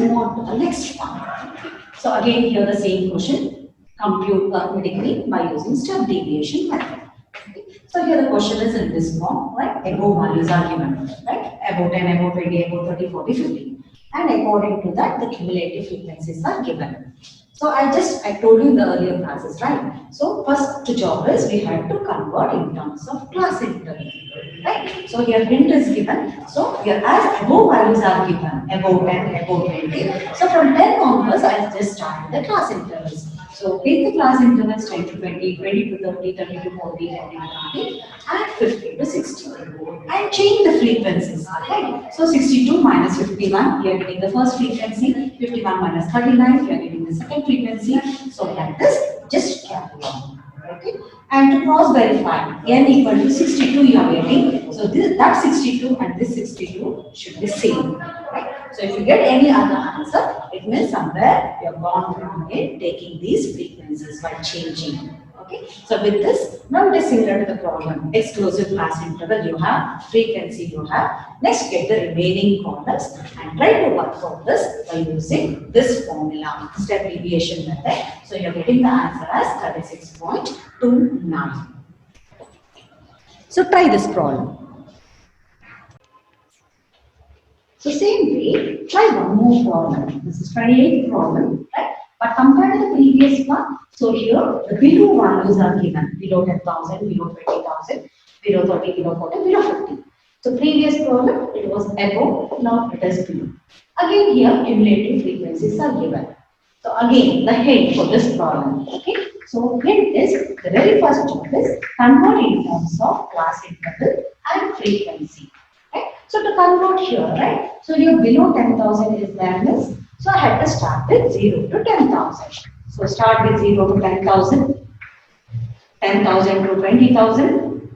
move on to the next one. So again, here the same question, compute arithmetically by using step deviation method. Okay. So here the question is in this form, right? Above values are given, right? Above 10, above 20, above 30, 40, 50. And according to that, the cumulative frequencies are given. So I told you in the earlier classes, right? So first job is we have to convert in terms of class interval, right? So here hint is given. So here as above values are given, above 10, above 20. So from 10 onwards, I just start with the class intervals. So take the class intervals 10 to 20, 20 to 30, 30 to 40, 40 to 50, and 50 to 60. And change the frequencies, right? So 62 minus 51, we are getting the first frequency, 51 minus 39, we are getting the second frequency. So like this, just carry on. Okay, and to cross verify n equal to 62 you are getting, so that 62 and this 62 should be same, right? So if you get any other answer, it means somewhere you have gone wrong in taking these frequencies by changing. Okay, so with this, now it is similar to the problem. Exclusive class interval you have, frequency you have. Next, get the remaining columns and try to work out this by using this formula, step deviation method. So you are getting the answer as 36.29. So try this problem. So same way, try one more problem. This is 28th problem, right? But compared to the previous one, so here the below values are given, below 10,000, below 20,000, below 30, below 40, below 50. So previous problem, it was above, now it is below. Again here, cumulative frequencies are given. So again, the hint for this problem, okay? So hint is, the very first job is convert in terms of class interval and frequency. Right? So to convert here, right? So here below 10,000 is there means, so I have to start with 0 to 10,000. So start with 0 to 10,000, 10,000 to 20,000,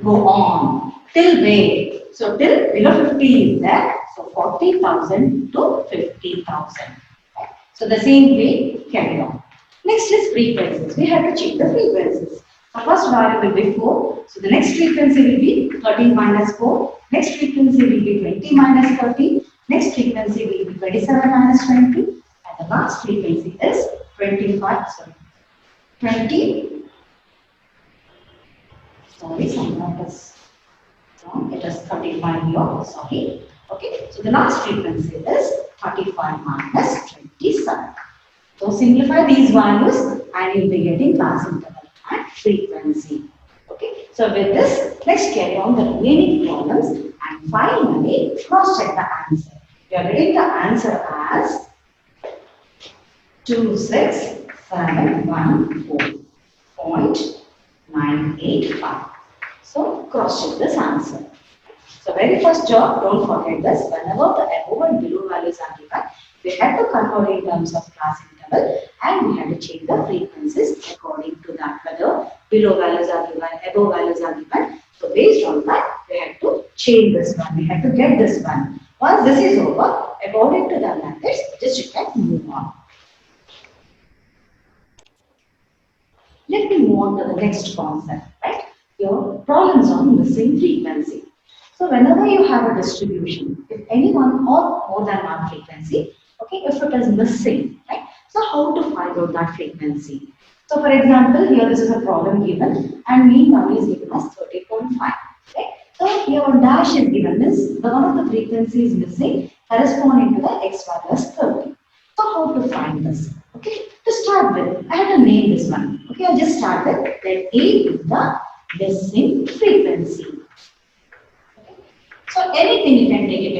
go on till where? So till below 50 is there, so 40,000 to 50,000. Right? So the same way carry on. Next is frequencies. We have to check the frequencies. The first value will be 4. So the next frequency will be 13 minus 4. Next frequency will be 20 minus 30. Next frequency will be 27 minus 20. And the last frequency is 25. Sorry. 20. Sorry, someone is wrong. It is 35 here. Sorry. Okay. So the last frequency is 35 minus 27. So simplify these values and you'll be getting class interval and frequency. Okay, so with this, let's carry on the remaining problems and finally cross check the answer. You are getting the answer as 26714.985. So cross check this answer. So very first job, don't forget this, whenever the above and below values are given, we have to convert in terms of class interval and we have to change the frequencies according to that, whether below values are given, above values are given. So based on that, we have to change this one, we have to get this one. Once this is over, according to the methods, just you can move on. Let me move on to the next concept, right? Your problems on missing frequency. So whenever you have a distribution, if any one or more than one frequency, okay, if it is missing, right? So how to find out that frequency? So for example, here this is a problem given and mean value is given as 30.5. Right? So here one dash is given, means the one of the frequency is missing corresponding to the x value as 30. So how to find this? Okay, to start with, I have to name this one. Okay, I just start with let A is the missing frequency. So anything you can take A,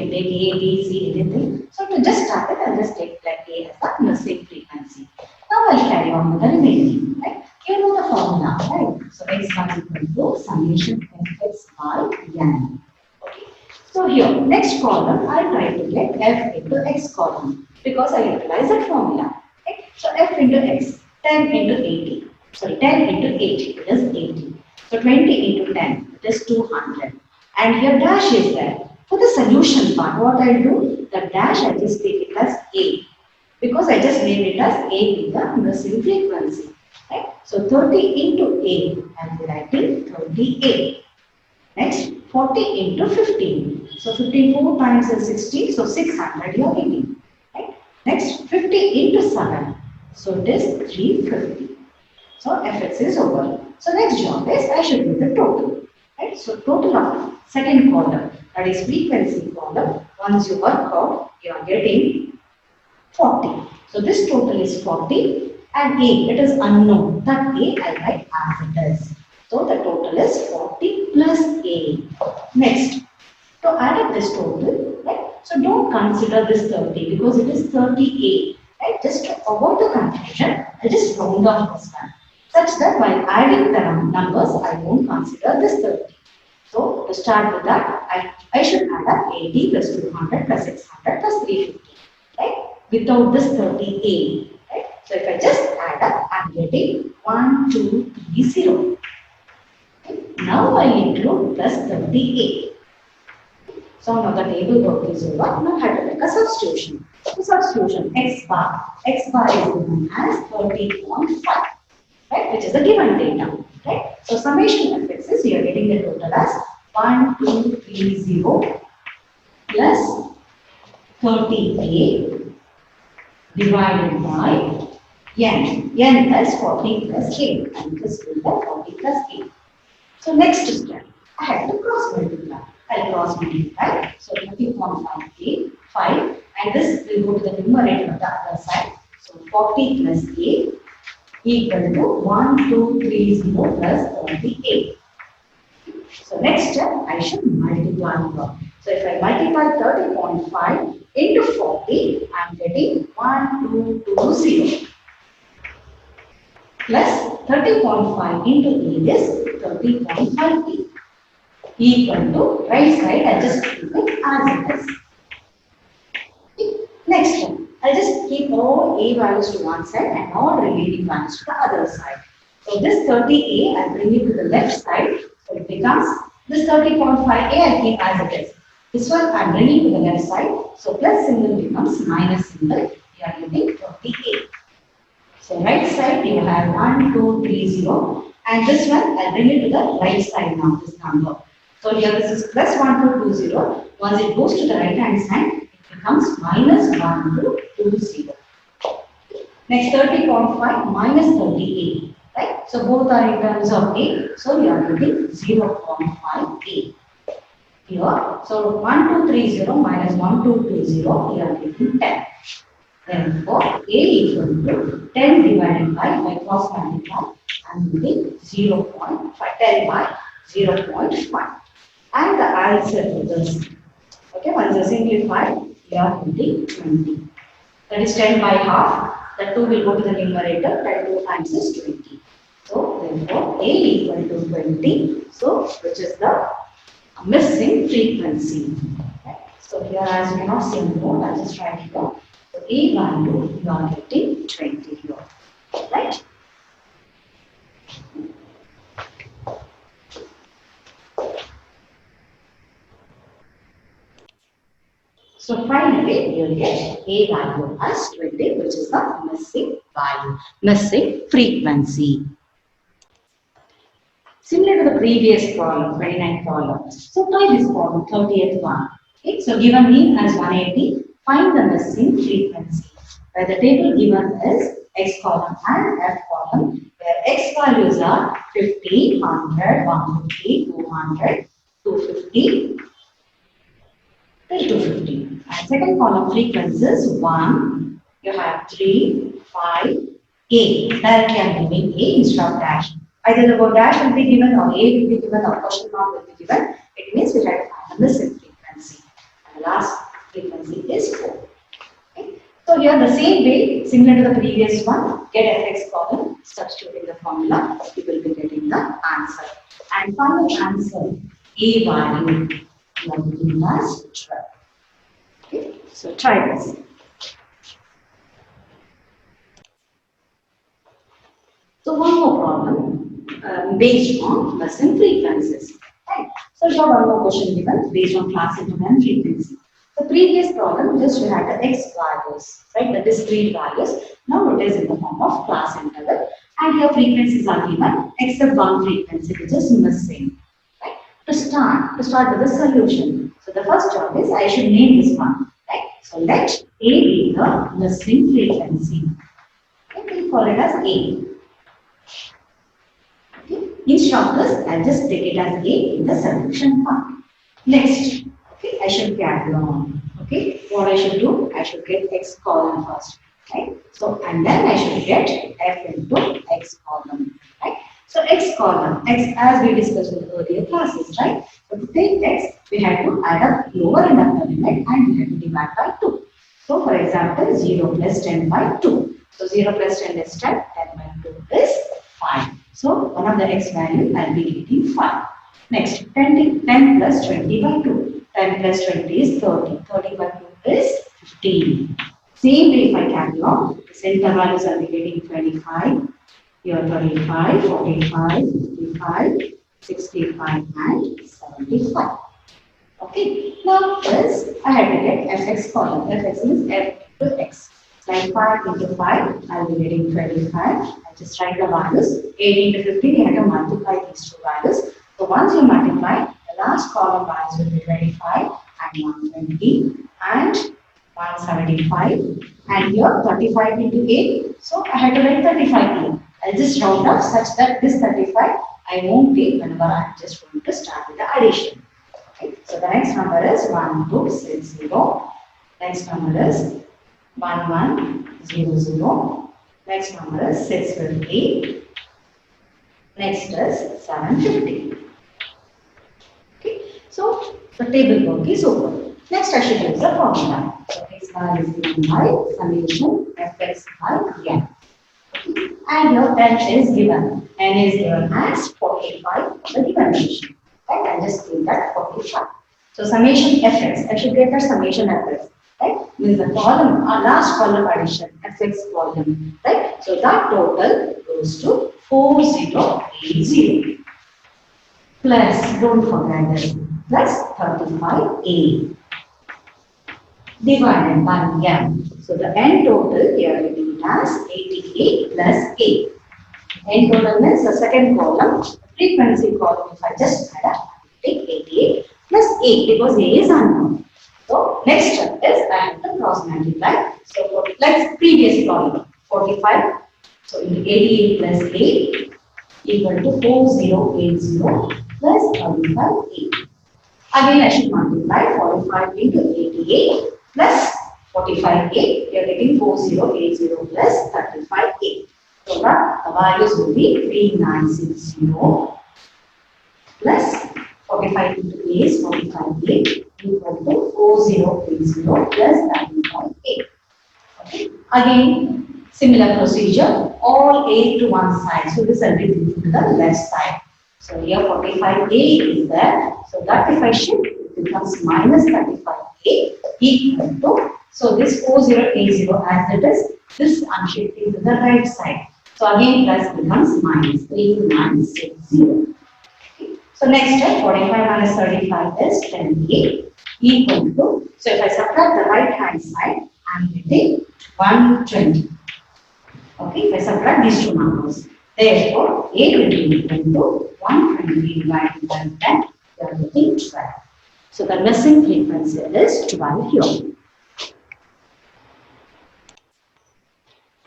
B, C, anything. So to just start it, I'll just take like A as the missing frequency. Now I'll carry on with the remaining, right? You know the formula, right? So x is equal to summation of x by n. Okay. So here, next column, I'll try to get f into x column because I utilize that formula. Right? So f into x, 10 into 80. Sorry, 10 into 80, it is 80. So 20 into 10, it is 200. And here dash is there. For the solution part, what I do, the dash I just take it as A. Because I just named it as A in the missing frequency. Right? So 30 into A, I am writing 30A. Next, 40 into 15. So 54 times 60, so 600 you are getting. Right? Next 50 into 7, so it is 350. So fx is over. So next job is I should do the total. Right? So total of second column, that is frequency column. Once you work out, you are getting 40. So this total is 40 and A, it is unknown. That A I write as it is. So the total is 40 plus A. Next, to add up this total, right? So don't consider this 30 because it is 30A. Right? Just to avoid the confusion, I just round off this one. Such that while adding the numbers, I won't consider this 30. So to start with that, I should add up 80 plus 200 plus 600 plus 350. Right? Without this 30A. Right? So if I just add up, I'm getting 1230. Okay? Now I include plus 30A. So now the table work is over. Now I have to make a substitution. So substitution x bar is given as 30.5, right? Which is the given data, right? So summation fx is you are getting the total as 1230 plus 30a divided by n. N is 40 plus a, and this will be 40 plus a. So next step, I have to cross multiply. I'll cross multiply. So 30.5a, 5, and this will go to the numerator of the other side. So 40 plus a equal to 1230 plus 38. So next step, I should multiply here. So if I multiply 30.5 into 40, I am getting 1220 plus 30.5 into 8 is 30.5 equal to right side. I just keep it as it is. Next one, I'll just keep all a values to one side and all remaining values to the other side. So this 30a, I'll bring it to the left side. So it becomes this 30.5a, I'll keep as it is. This one I'm bringing to the left side. So plus symbol becomes minus symbol. You are getting 30a. So right side you have 1230, and this one I'll bring it to the right side now, this number. So here this is plus 1220. Once it goes to the right hand side, it becomes minus 1220. Next 30.5 minus 38. Right? So both are in terms of a. So you are getting 0.5a. Here, so 1230 minus 1220, you are getting 10. Therefore, a equal to 10 divided by cross multiply, I am getting 0.5, 10 by 0.5. And the answer to this, okay, once you simplify, you are getting 20. That is 10 by half. The 2 will go to the numerator. 10 2 times is 20. So, therefore, a equal to 20. So, which is the missing frequency. Okay. So, here as we not seeing the note, I will just write here. So, a value you are getting 20 here. Right? So finally, you will get a value as 20, which is the missing value, missing frequency. Similar to the previous problem, 29th problem. So try this problem, 30th one. Okay, so given mean as 180, find the missing frequency. Where the table given is x column and f column, where x values are 50, 100, 150, 200, 250, till 250. And second column frequencies 1, you have 3, 5, A. Directly I am giving A instead of dash. Either the word dash will be given or A will be given or question mark will be given. It means we have to find the missing frequency. And the last frequency is 4. Okay. So here the same way, similar to the previous one, get fx column, substitute in the formula, you will be getting the answer. And final answer, A value, you are getting as 12. Okay. So try this. So one more problem based on missing frequencies. Right. So we have one more question given based on class interval and frequency. The previous problem just we had the x values, right? The discrete values. Now it is in the form of class interval, and here frequencies are given except one frequency which is missing. Right? To start with the solution, So the first job is I should name this one. Right? So let A be the missing frequency. Okay, we'll call it as A. Okay. Instead of this, I'll just take it as A in the selection part. Next, okay, I should carry on. Okay, what I should do? I should get X column first. Right? So, and then I should get F into X column. Right? So, X column, X as we discussed in earlier classes, right? So, to take X, we have to add up lower and upper limit and we have to divide by 2. So, for example, 0 plus 10 by 2. So, 0 plus 10 is 10, 10 by 2 is 5. So, one of the X value I will be getting 5. Next, 10 plus 20 by 2. 10 plus 20 is 30. 30 by 2 is 15. Same way if I carry on, the center values are getting 25, here 35, 45, 55, 65 and 75. Okay, now this I have to get fx column. Fx is f into x. Like 5 into 5, I will be getting 25. I just write the values. 8 into 15, you have to multiply these two values. So once you multiply, the last column values will be 25 and 120 and 175 and here 35 into 8. So I have to write 35 here. I'll just round up such that this 35 I won't take whenever I'm just going to start with the addition. Okay. So the next number is 1260. Next number is 1100. Next number is 650. Next is 750. Okay. So the table work is over. Next I should use the formula. So x bar is given by summation fx by n. And your n is given. N is given as 45 the dimension. Right? I just give that 45. So summation fx, I should get the summation fx. Right? Means the column, last column addition, fx column. Right? So that total goes to 4080. Plus, don't forget this, plus 35a. Divided by m. So the n total here will be as 88 plus a. N total means the second column, frequency column. If I just add up, take 88 plus a because a is unknown. So next step is I have to cross multiply. So like previous column, 45. So into 88 plus a equal to 4080 plus 35a. Again I should multiply 45 into 88 plus 45a. We are getting 4080 plus 35a. So the values will be 3960 plus 45 into a is 45a equal to 4080 plus 35a. Okay. Again, similar procedure, all a to one side. So this will be to the left side. So here 45a is there. So that if I shift, it becomes minus 35a equal to, so this 4080 as it is, this I'm shifting to the right side. So again plus becomes minus 3960. Okay. So next step, 45 minus 35 is 10a equal to, so if I subtract the right hand side, I'm getting 120. Okay, if I subtract these two numbers. Therefore, a will be equal to 120 divided by 10, we are getting 12. So the missing frequency is 12 here.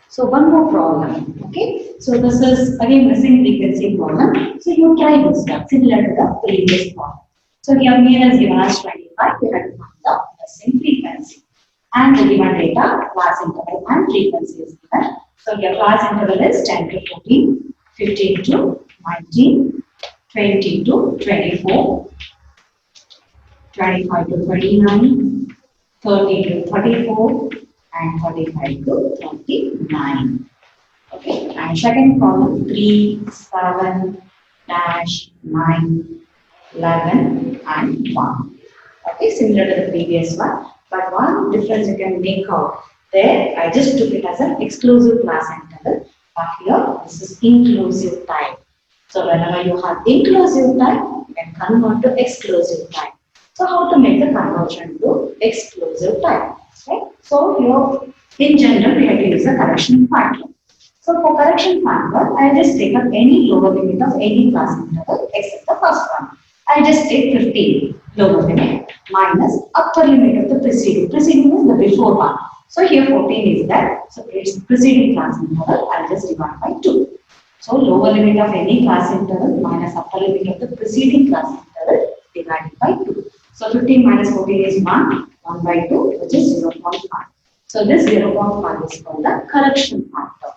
So one more problem. Okay, so this is again missing frequency problem. So you try this one similar to the previous problem. So here mean is given as 25, we have to find the missing frequency. And the given data, class interval and frequency is given. So your class interval is 10 to 14, 15 to 19, 20 to 24, 25 to 29, 30 to 34, and 35 to 39. Okay, and second column 3, 7, dash, 9, 11, and 1. Okay, similar to the previous one, but one difference you can make out. There, I just took it as an exclusive class interval, but here this is inclusive time. So whenever you have inclusive time, you can convert to exclusive time. So how to make the conversion to exclusive time? Right? So here, in general, we have to use the correction factor. So for correction factor, I just take up any lower limit of any class interval except the first one. I just take 15 lower limit. minus upper limit of the preceding. Preceding is the before one. So here 14 is there. So its preceding class interval, I'll just divide by 2. So lower limit of any class interval minus upper limit of the preceding class interval divided by 2. So 15 minus 14 is 1, 1 by 2, which is 0.5. So this 0.5 is called the correction factor.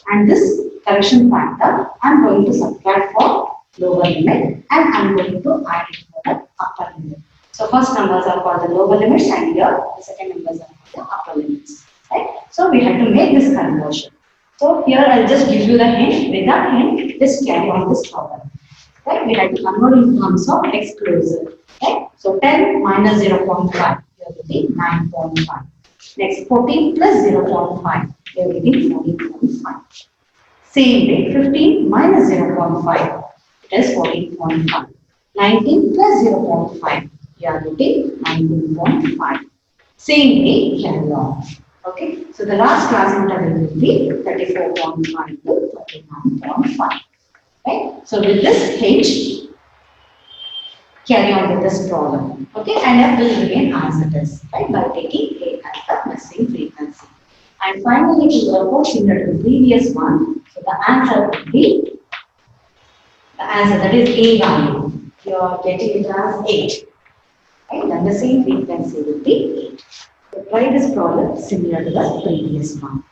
And this correction factor, I'm going to subtract for lower limit and I'm going to add it for the upper limit. So first numbers are called the lower limits and here the second numbers are called the upper limits. Right? So we have to make this conversion. So here I'll just give you the hint. With that hint, just carry on this problem. Right? We have to convert in terms of exclusive. Right? So 10 minus 0.5, here will be 9.5. Next 14 plus 0.5, here will be 14.5. Same way, 15 minus 0.5, it is 14.5. 19 plus 0.5, here will be 19.5. Same way, carry on. Okay, so the last class interval will be 34.5 to 39.5. Right? So with this H, carry on with this problem. Okay, and F will remain as it is, right, by taking A as the missing frequency. And finally, to work out similar to the previous one, so the answer will be the answer, that is A value. You are getting it as 8. Right? Then the same frequency will be 8. So try this problem similar to the previous one.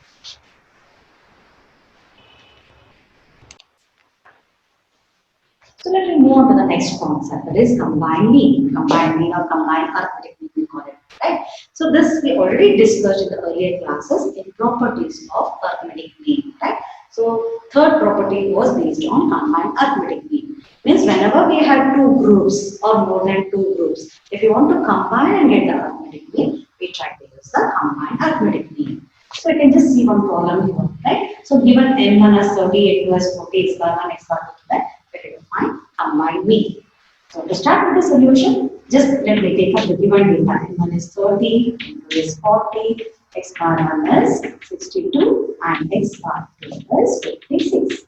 So let me move on to the next concept, that is combined mean. Combined mean or combined arithmetic mean we call it. Right? So this we already discussed in the earlier classes in properties of arithmetic mean. Right? So third property was based on combined arithmetic mean. Means whenever we have two groups or more than two groups, if you want to combine and get the arithmetic mean, we try to use the combined arithmetic mean. So you can just see one problem here, right? So given n1 as 38 plus 40 x bar 1 x bar 2, we have to find combined mean. So to start with the solution, just let me take up the given data. n1 is 30, n2 is 40, x bar 1 is 62, and x bar 2 is 56.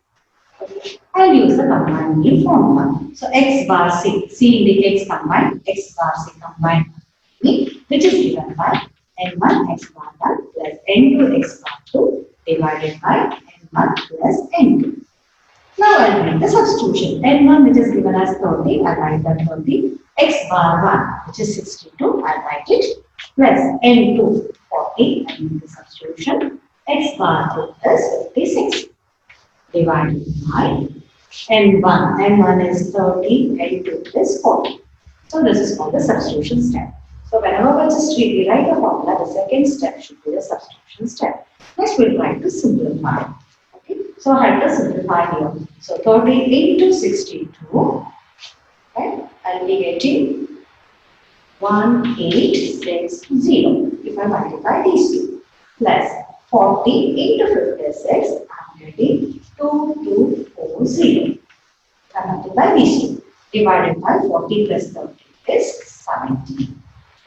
Okay. I'll use the combined mean formula. So x bar c, c indicates combined, x bar c combined mean, which is given by n1 x bar 1 plus n2 x bar 2 divided by n1 plus n2. Now I'll write the substitution. n1 which is given as 30, I'll write that 30. X bar 1 which is 62, I'll write it. Plus n2 40, I make the substitution. X bar 2 is 56. Divided by n1. n1 is 30, n2 is 40. So this is called the substitution step. So whenever we just rewrite the formula, the second step should be the substitution step. Next we'll try to simplify. Okay. So I have to simplify here. So 30 into 62, right? I'll be getting 1860 if I multiply these two. Plus 40 into 56, I'm getting 2240. I multiply these two. Divided by 40 plus 30 is 70.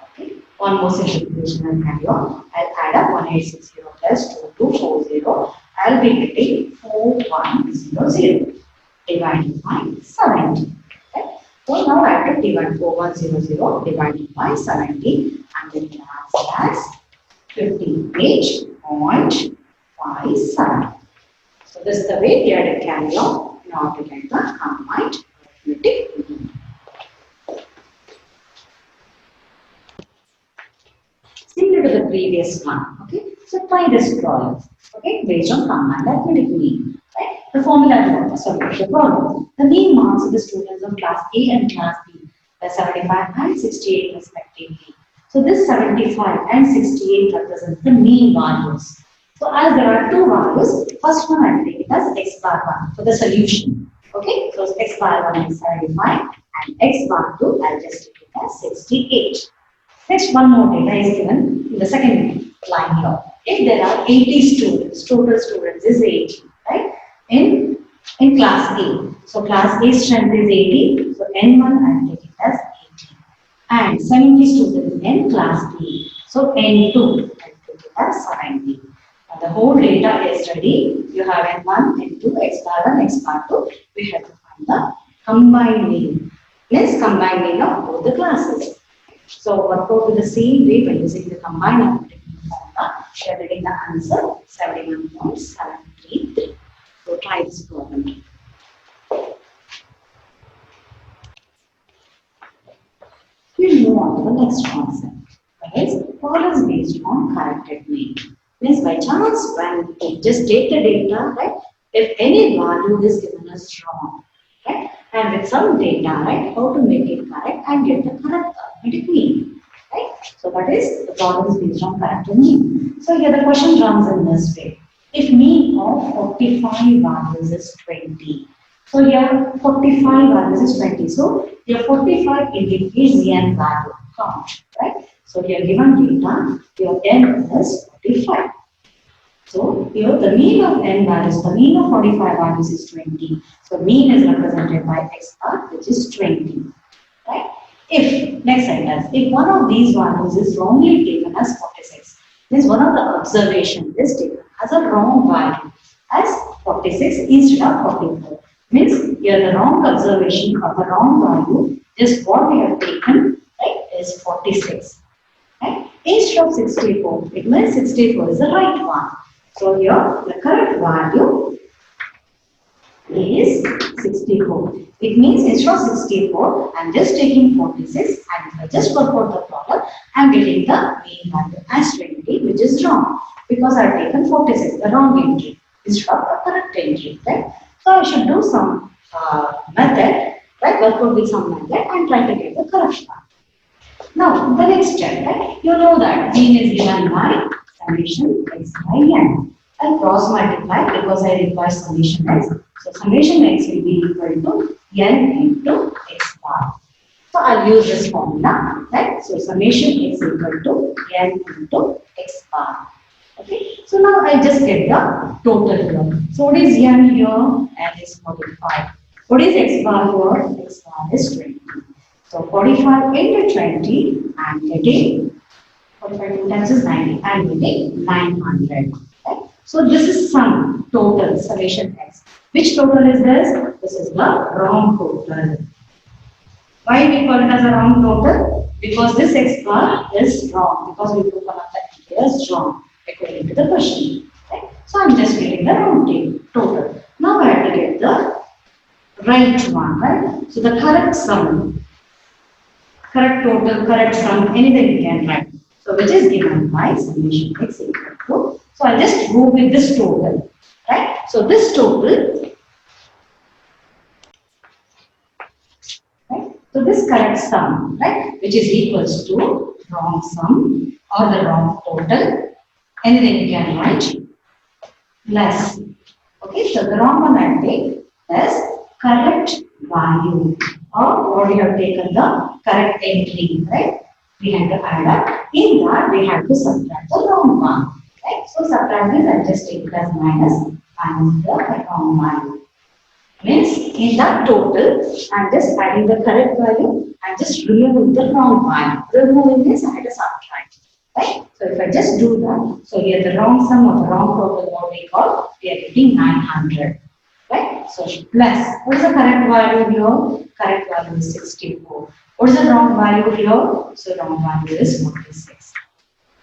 Okay. One more simplification I'll carry on. I'll add up 1860 plus 2240. I'll be getting 4100 divided by 70. Okay. So now I have to divide 4100 divided by 70 and then the answer as 58.57. So this is the way we have to carry on in order to get the combined arithmetic mean. Similar to the previous one, okay? So try this problem, okay? Based on combined arithmetic mean, right? The formula, sorry, the problem. The mean marks of the students of class A and class B were 75 and 68 respectively. So this 75 and 68 represent the mean values. So as there are two values, first one I will take it as x bar 1 for the solution. Okay, so x bar 1 is 75 and x bar 2 I'll just take it as 68. Next, one more data is given in the second line here. If there are 80 students, total students is 80, right? In class A. So class A strength is 80, so N1 I'll take it as 80. And 70 students in class B. So N2 I'll take it as 70. And the whole data is ready. You have N1, N2, X bar 1, X bar 2. We have to find the combined mean. Let's combine mean of both the classes. So work out with the same way by using the combined arithmetic formula. We are getting the answer 71.733. So try this problem. We move on to the next concept. That is, what is based on corrected mean? Means by chance, when we just take the data, right? If any value is given as wrong, right? And with some data, right? How to make it correct and get the correct arithmetic mean, right? So that is the problem is based on corrected mean. So here the question runs in this way. If mean of 45 values is 20, so here 45 values is 20. So here 45 indicates n value count, right? So here given data, your n is 45. So here the mean of n values, the mean of 45 values is 20. So mean is represented by x bar, which is 20, right? If, next sentence, if one of these values is wrongly taken as 46, means one of the observation is taken as a wrong value as 46 instead of 44. Means here the wrong observation or the wrong value is what we have taken, right, is 46. Right? Instead of 64, it means 64 is the right one. So here the correct value is 64. It means instead of 64, I am just taking 46 and if I just work out the problem, I am getting the mean value as 20, which is wrong because I have taken 46, the wrong entry instead of the correct entry, right? So I should do some method, right? Work out with some method and try to get the correct one. Now, the next step, right? You know that mean is given by summation x by n. I cross multiply because I require summation x. So, summation x will be equal to n into x bar. So, I'll use this formula, right? So, summation x equal to n into x bar. Okay. So, now I just get the total here. So, what is n here? N is 45. What is x bar here? X bar is 20. So 45 into 20, I am getting 45 2 times is 90. I am getting 900. Right? So this is sum total summation x. Which total is this? This is the wrong total. Why we call it as a wrong total? Because this x bar is wrong. Because we took one of the entries wrong according to the question. Right? So I am just getting the wrong total. Now I have to get the right one. Right? So the correct sum. Correct total, correct sum, anything you can write. So which is given by summation x equal to. So I'll just go with this total, right? So this total, right? So this correct sum, right, which is equals to wrong sum or the wrong total, anything you can write, less. Okay, so the wrong one I take is correct value or what we have taken the correct entry, right? We have to add up. In that, we have to subtract the wrong one, right? So subtract this and just take plus minus the wrong value. Means in that total, I am just adding the correct value and just removing the wrong value. Removing this, I have to subtract. Right? So if I just do that, so here the wrong sum or the wrong total, what we call, we are getting 900. Right? So plus, what is the correct value here? Correct value is 64. What is the wrong value here? So wrong value is 46.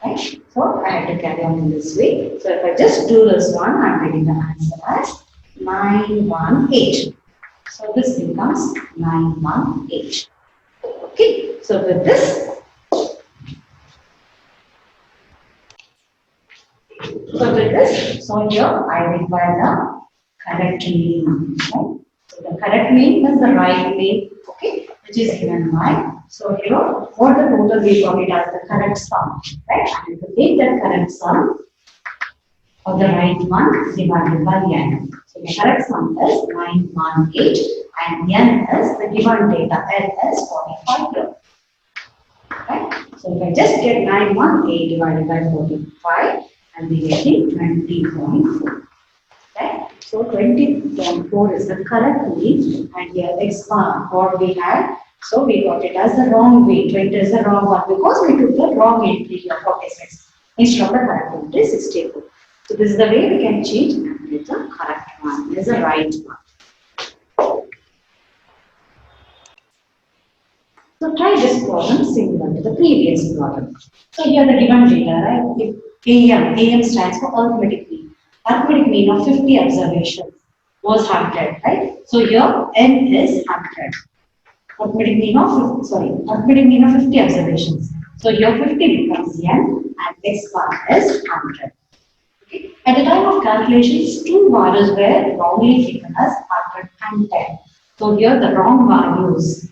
Right? So I have to carry on in this way. So if I just do this one, I am getting the answer as 918. So this becomes 918. Okay. So with this, so here I require the correct mean. Right? So the correct mean is the right mean, okay, which is given by. So here, what the total we got it as the correct sum, right? And to take that correct sum of the right one divided by n. So the correct sum is 918 and n is the given data, n is 45 here. Right? So if I just get 918 divided by 45, and we get 20.4. Right? So 20.4 is the correct mean, and here x bar what we had. So we got it as the wrong way. 20 is the wrong one because we took the wrong entry here 46 instead of the correct entry 64. So this is the way we can change and get the correct one. This is the right one. So try this problem similar to the previous problem. So here the given data, right? If AM stands for arithmetic mean. Arithmetic mean of 50 observations was 100, right? So here N is 100. Arithmetic mean of 50 observations. So here 50 becomes N and X bar is 100. Okay. At the time of calculations, two values were wrongly taken as 100 and 10. So here the wrong values.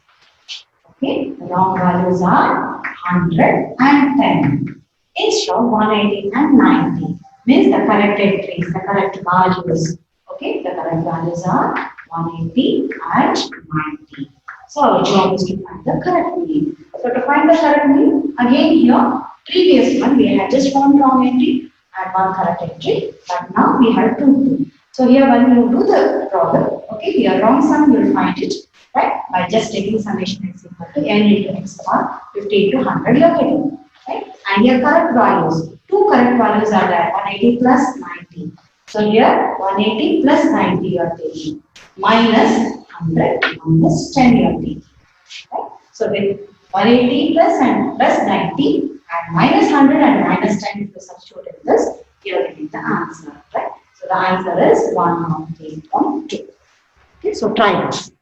Okay, the wrong values are 100 and 10. Instead of 180 and 90 means the correct entries, the correct values. Okay, the correct values are 180 and 90. So our job is to find the correct mean. So to find the correct mean, again here, previous one we had just one wrong entry and one correct entry, but now we have two. So here when you do the problem, okay, here wrong sum you will find it, right, by just taking summation x equal to n into x bar 50 into 100 you are getting, right, and here correct values, two correct values are there, 180 plus 90. So here 180 plus 90 you are taking, minus 100 minus 10 you are taking, right. So with 180 plus and plus 90 and minus 100 and minus 10 if you substitute in this, you are getting the answer, right. So the answer is 108.2. Okay, so try this.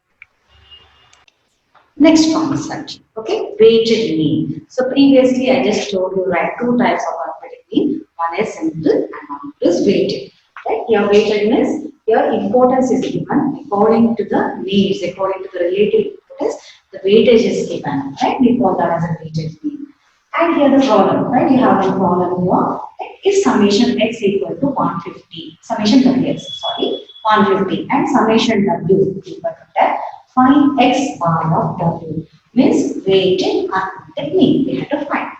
Next concept, okay, weighted mean. So previously I just told you, right, two types of arithmetic mean. One is simple and one is weighted. Right? Your weighted means your importance is given according to the needs, according to the relative importance. The weightage is given, right? We call that as a weighted mean. And here the problem, right? You have a problem here. Right? If summation x equal to 150, summation w, sorry, 150, and summation w equal to that, find x bar of w, means weighted arithmetic mean we have to find.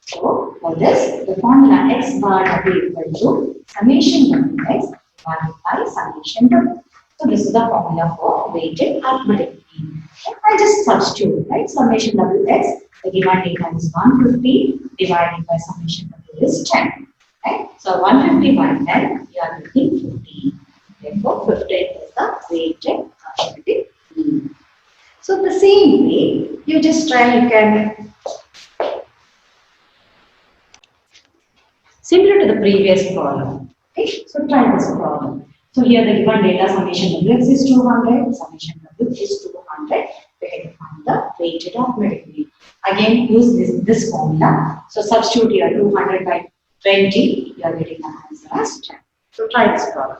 So for this, the formula x bar w equal to summation w x divided by summation w. So this is the formula for weighted arithmetic mean. I just substitute, right? Summation w x, the given data is 150 divided by summation w is 10. Right? So 150 by 10, you are getting 15. Therefore, 15 is the weighted arithmetic mean. So the same way, you just try, you can, similar to the previous problem. Okay, so try this problem. So here the given data summation wx is 200, summation w is 200. We have to find the weighted arithmetic mean. Again, use this formula. So substitute here 200 by 20, you are getting the answer as 10. So try this problem.